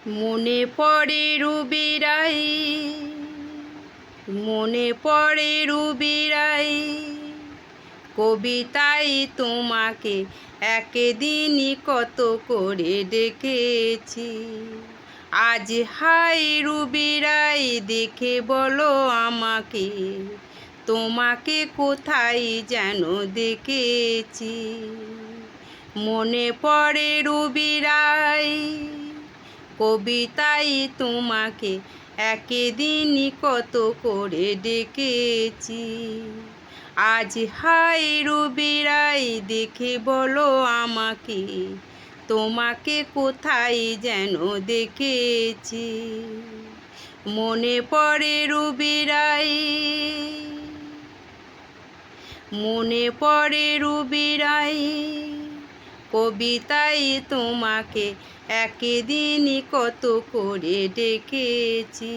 মনে পড়ে রুবিরাই, মনে পড়ে রুবিরাই, কবিতায় তোমাকে একদিনই কত করে ডেকেছি। আজ হাই রুবিরাই, দেখে বলো আমাকে, তোমাকে কোথায় যেন দেখেছি। মনে পড়ে রুবিরাই, কবিতায় তোমাকে একদিনই কত করে ডেকেছি। আজ হাই রুবিরাই, দেখে বলো আমাকে, তোমাকে কোথায় যেন দেখেছি। মনে পড়ে রুবিরাই, মনে পড়ে রুবিরাই, কবিতায় তোমাকে একদিনই কত করে ডেকেছি।